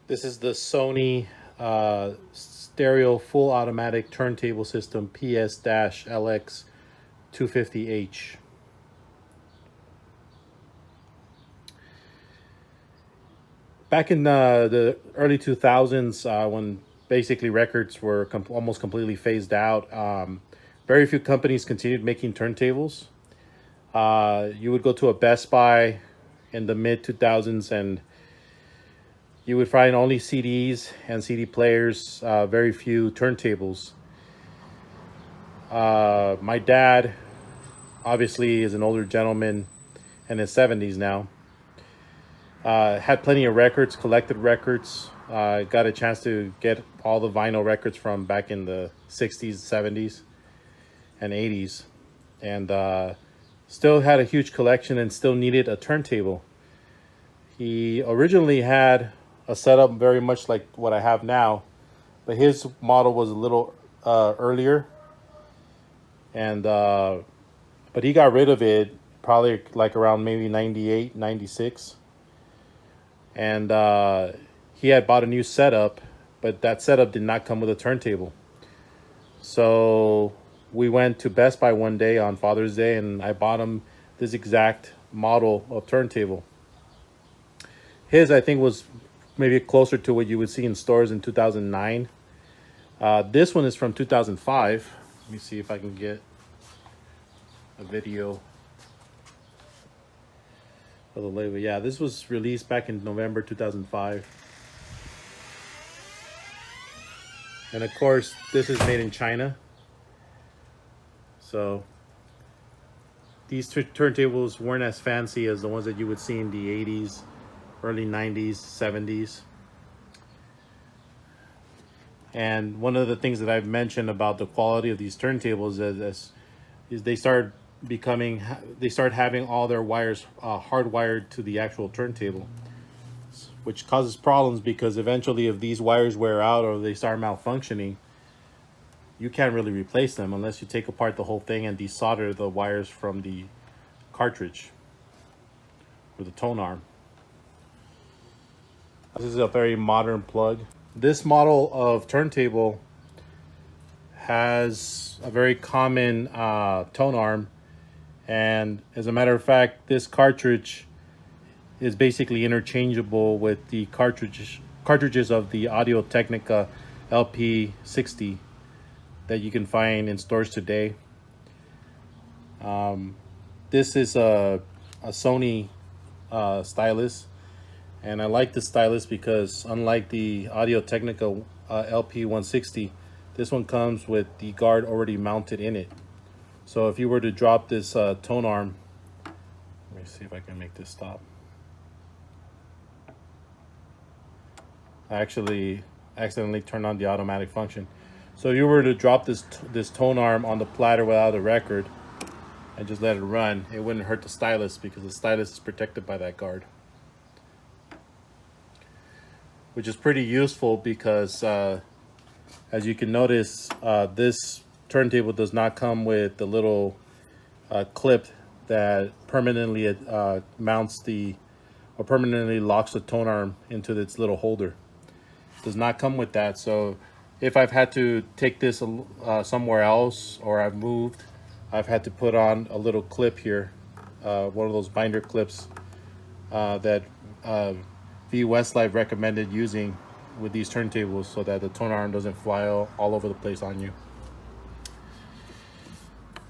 This is the Sony stereo full automatic turntable system PS-LX250H. Back in the early 2000s, when basically records were almost completely phased out, very few companies continued making turntables. You would go to a Best Buy in the mid 2000s and you would find only CDs and CD players, very few turntables. My dad, obviously, is an older gentleman in his 70s now. Had plenty of records, collected records. Got a chance to get all the vinyl records from back in the 60s, 70s, and 80s. And still had a huge collection and still needed a turntable. He originally had a setup very much like what I have now, but his model was a little earlier. And but he got rid of it probably like around maybe 98, 96. And he had bought a new setup, but that setup did not come with a turntable. So we went to Best Buy one day on Father's Day and I bought him this exact model of turntable. His, I think, was maybe closer to what you would see in stores in 2009. This one is from 2005. Let me see if I can get a video of the label. Yeah, this was released back in November 2005. And of course, this is made in China. So these turntables weren't as fancy as the ones that you would see in the 80s, early 90s, 70s. And one of the things that I've mentioned about the quality of these turntables is they start having all their wires hardwired to the actual turntable, which causes problems because eventually if these wires wear out or they start malfunctioning, you can't really replace them unless you take apart the whole thing and desolder the wires from the cartridge or the Tonearm. This is a very modern plug. This model of turntable has a very common Tonearm, and as a matter of fact, this cartridge is basically interchangeable with the cartridges of the Audio Technica LP60 that you can find in stores today. This is a Sony stylus, and I like this stylus because unlike the Audio Technica LP160, this one comes with the guard already mounted in it. So if you were to drop this Tonearm, let me see if I can make this stop. I actually accidentally turned on the automatic function. So if you were to drop this Tonearm on the Platter without a record and just let it run, it wouldn't hurt the stylus because the stylus is protected by that guard, which is pretty useful because as you can notice, this turntable does not come with the little clip that permanently mounts or permanently locks the Tonearm into its little holder. It does not come with that. So if I've had to take this somewhere else or I've moved, I've had to put on a little clip here, one of those binder clips that V Westlife recommended using with these turntables so that the Tonearm doesn't fly all over the place on you.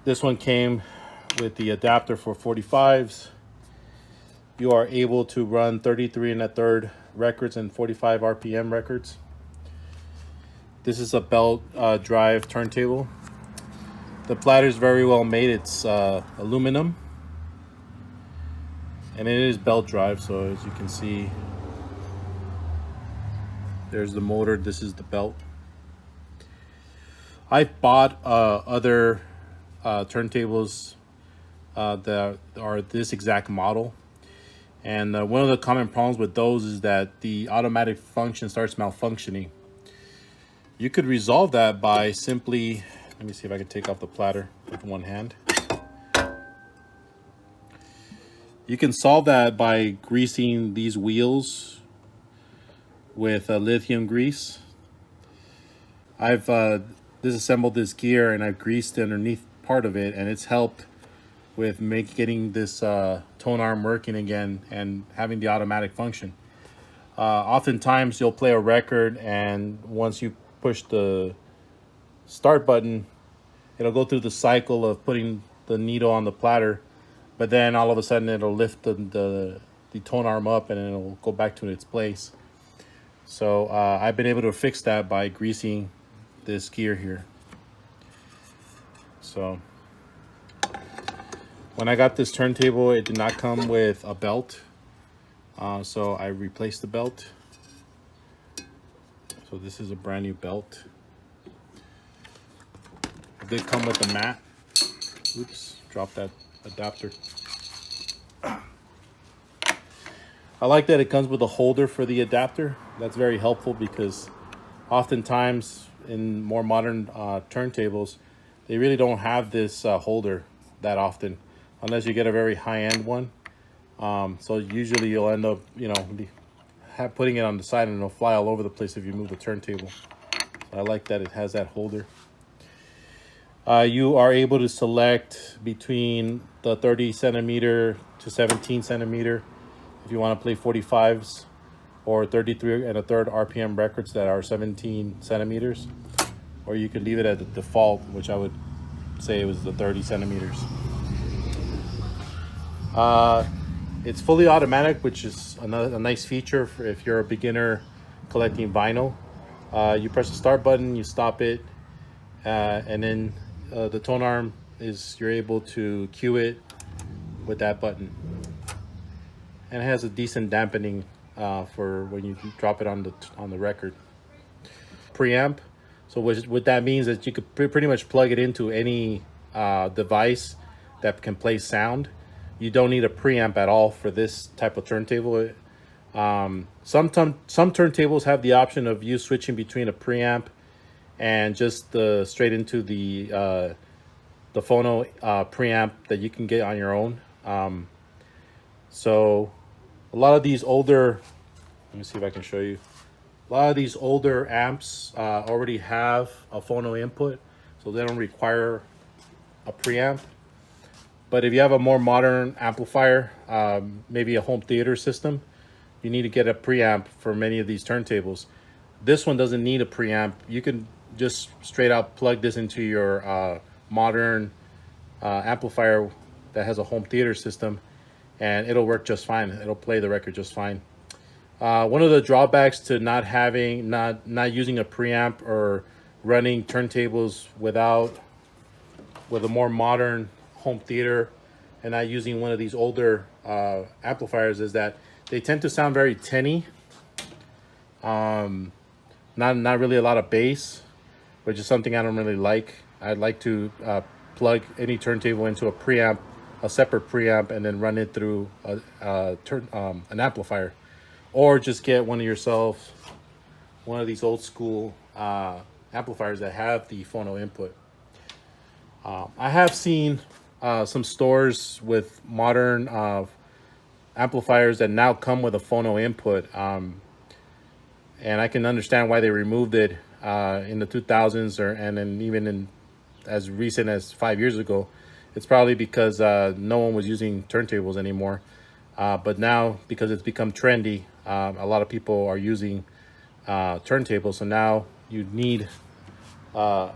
This one came with the adapter for 45s. You are able to run 33 1/3 records and 45 RPM records. This is a belt drive turntable. The Platter is very well made. It's aluminum and it is belt drive, so as you can see, there's the motor, this is the belt. I've bought other turntables that are this exact model, and one of the common problems with those is that the automatic function starts malfunctioning. You could resolve that by simply, let me see if I can take off the Platter with one hand. You can solve that by greasing these wheels with lithium grease. I've disassembled this gear and I've greased underneath part of it, and it's helped with getting this tone arm working again and having the automatic function. Oftentimes you'll play a record, and once you push the start button, it'll go through the cycle of putting the needle on the platter, but then all of a sudden it'll lift the tone arm up and it'll go back to its place. So I've been able to fix that by greasing this gear here. So when I got this turntable, it did not come with a belt, so I replaced the belt. So this is a brand new belt. It did come with a mat. Oops, dropped that adapter. I like that it comes with a holder for the adapter. That's very helpful because oftentimes in more modern turntables, they really don't have this holder that often, unless you get a very high-end one. So usually you'll end up, putting it on the side and it'll fly all over the place if you move the turntable. So I like that it has that holder. You are able to select between the 30 centimeter to 17 centimeter if you want to play 45s, or 33 and a third RPM records that are 17 centimeters, or you could leave it at the default, which I would say it was the 30 centimeters. It's fully automatic, which is a nice feature for if you're a beginner collecting vinyl. You press the start button, you stop it, and then the tone arm you're able to cue it with that button. And it has a decent dampening for when you drop it on the record. Preamp. So what that means is you could pretty much plug it into any device that can play sound. You don't need a preamp at all for this type of turntable. Some turntables have the option of you switching between a preamp and just straight into the phono preamp that you can get on your own. So a lot of these older, let me see if I can show you. A lot of these older amps already have a phono input, so they don't require a preamp. But if you have a more modern amplifier, maybe a home theater system, you need to get a preamp for many of these turntables. This one doesn't need a preamp. You can just straight out plug this into your modern amplifier that has a home theater system, and it'll work just fine. It'll play the record just fine. One of the drawbacks to not using a preamp or running turntables with a more modern home theater and not using one of these older amplifiers is that they tend to sound very tinny. Not really a lot of bass, which is something I don't really like. I'd like to plug any turntable into a separate preamp, and then run it through an amplifier, or just get one of these old school amplifiers that have the phono input. I have seen some stores with modern amplifiers that now come with a phono input, and I can understand why they removed it in the 2000s, and then even as recent as 5 years ago. It's probably because no one was using turntables anymore. But now, because it's become trendy, a lot of people are using turntables. So now you need a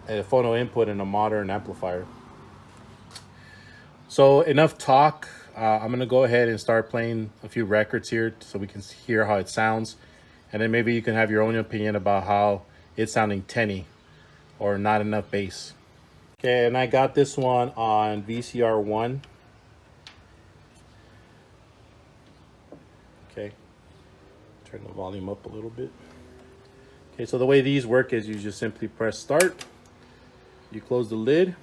phono input in a modern amplifier. So enough talk. I'm going to go ahead and start playing a few records here so we can hear how it sounds. And then maybe you can have your own opinion about how it's sounding tinny or not enough bass. Okay, and I got this one on VCR 1. Okay, turn the volume up a little bit. Okay, so the way these work is you just simply press start, you close the lid,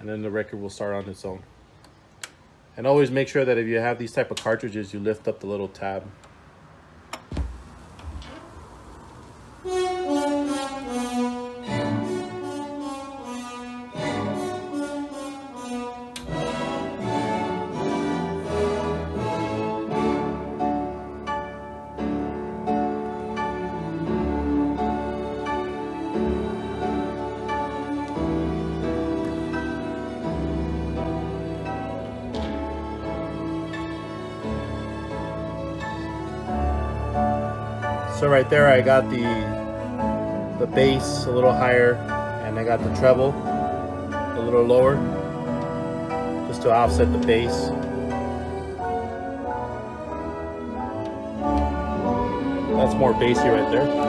and then the record will start on its own. And always make sure that if you have these type of cartridges, you lift up the little tab. So right there I got the bass a little higher, and I got the treble a little lower, just to offset the bass. That's more bassy right there.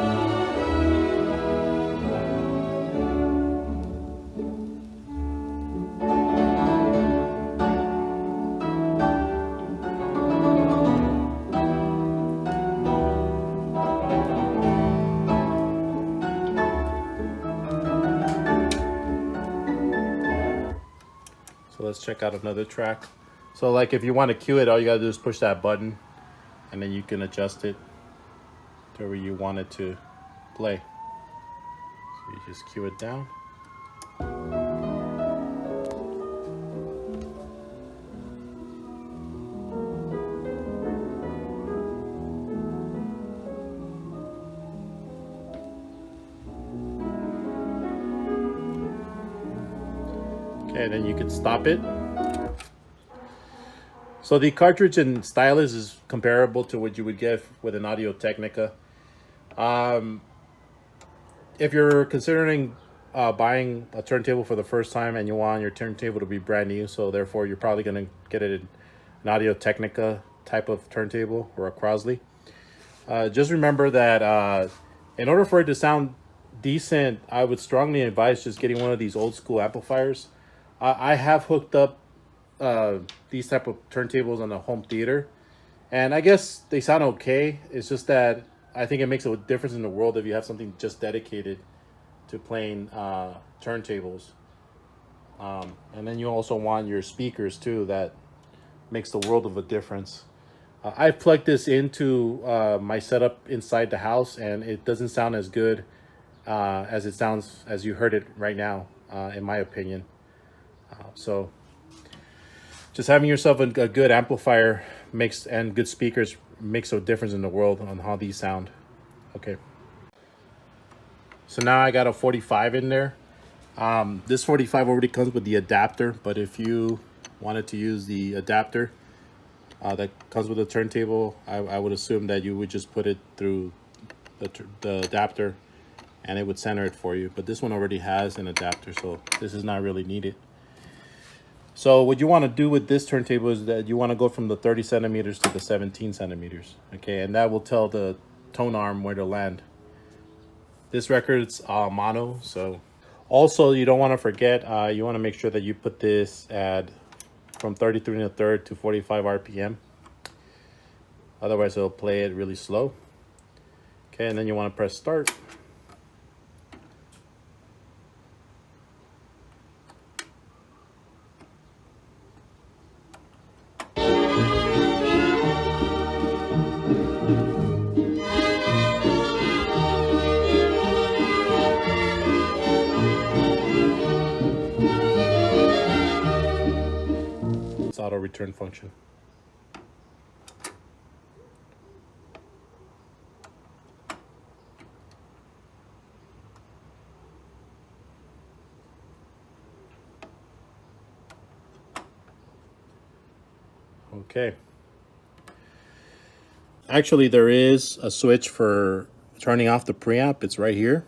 So let's check out another track. So like if you want to cue it, all you gotta do is push that button, and then you can adjust it to where you want it to play. So you just cue it down. Okay, then you can stop it. So the cartridge and stylus is comparable to what you would get with an Audio Technica. If you're considering buying a turntable for the first time and you want your turntable to be brand new, so therefore you're probably going to get it an Audio Technica type of turntable or a Crosley. Just remember that in order for it to sound decent, I would strongly advise just getting one of these old school amplifiers. I have hooked up these type of turntables on the home theater, and I guess they sound okay. It's just that I think it makes a difference in the world if you have something just dedicated to playing turntables. And then you also want your speakers too. That makes the world of a difference. I plugged this into my setup inside the house, and it doesn't sound as good as it sounds as you heard it right now, in my opinion. So just having yourself a good amplifier and good speakers makes a difference in the world on how these sound. Okay. So now I got a 45 in there. This 45 already comes with the adapter, but if you wanted to use the adapter that comes with the turntable, I would assume that you would just put it through the adapter and it would center it for you. But this one already has an adapter, so this is not really needed. So what you want to do with this turntable is that you want to go from the 30 centimeters to the 17 centimeters. Okay, and that will tell the tone arm where to land. This record's mono, so also you don't want to forget, you want to make sure that you put this at from 33 1/3 to 45 RPM. Otherwise it'll play it really slow. Okay, and then you want to press start. Auto return function. Okay. Actually, there is a switch for turning off the preamp. It's right here.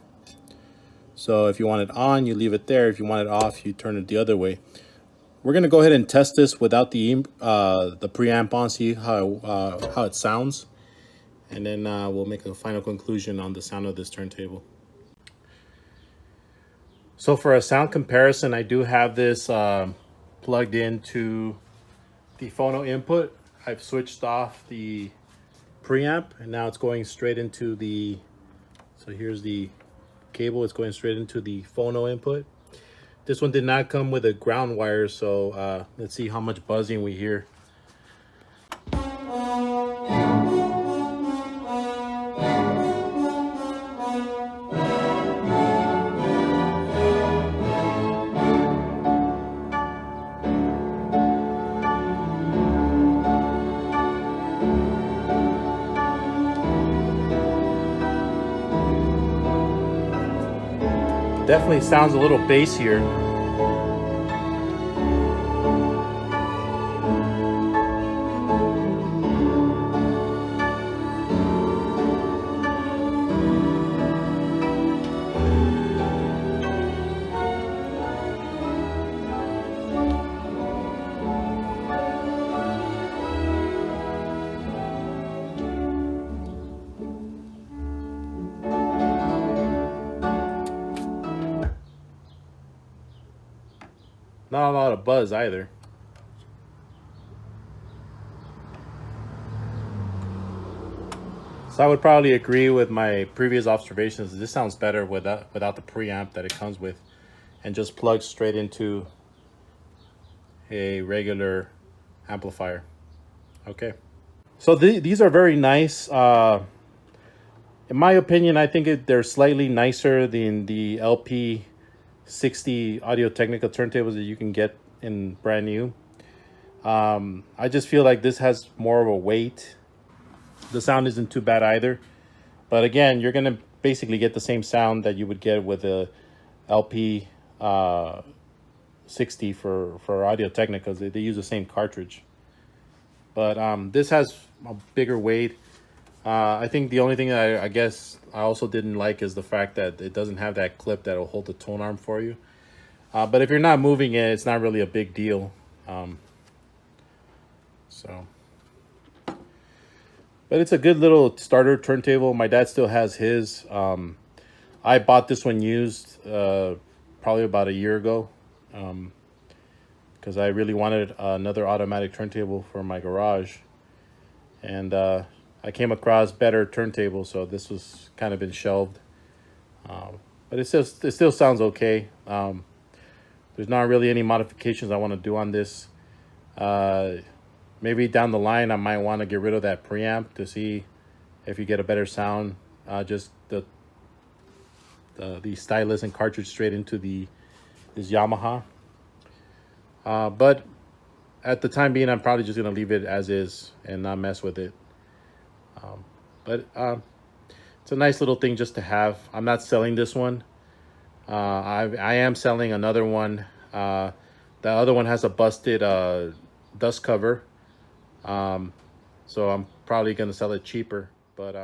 So if you want it on, you leave it there. If you want it off, you turn it the other way. We're gonna go ahead and test this without the preamp on, see how it sounds, and then we'll make a final conclusion on the sound of this turntable. So for a sound comparison, I do have this plugged into the phono input. I've switched off the preamp, and now it's going straight into the. So here's the cable. It's going straight into the phono input. This one did not come with a ground wire, so let's see how much buzzing we hear. Definitely sounds a little bassier. Not a lot of buzz either. So I would probably agree with my previous observations. This sounds better without the preamp that it comes with, and just plugs straight into a regular amplifier. Okay. So these are very nice. In my opinion, I think they're slightly nicer than the LP60 Audio-Technica turntables that you can get in brand new. I just feel like this has more of a weight. The sound isn't too bad either. But again, you're going to basically get the same sound that you would get with a LP 60 for Audio-Technica. They use the same cartridge. But this has a bigger weight. I think the only thing that I guess I also didn't like is the fact that it doesn't have that clip that will hold the tone arm for you. But if you're not moving it, it's not really a big deal. But it's a good little starter turntable. My dad still has his. I bought this one used probably about a year ago because I really wanted another automatic turntable for my garage. And I came across better turntables, so this was kind of been shelved. But it still sounds okay. There's not really any modifications I want to do on this. Maybe down the line I might want to get rid of that preamp to see if you get a better sound. Just the stylus and cartridge straight into this Yamaha. But at the time being, I'm probably just gonna leave it as is and not mess with it. But it's a nice little thing just to have. I'm not selling this one. I am selling another one. The other one has a busted dust cover. So I'm probably gonna sell it cheaper. But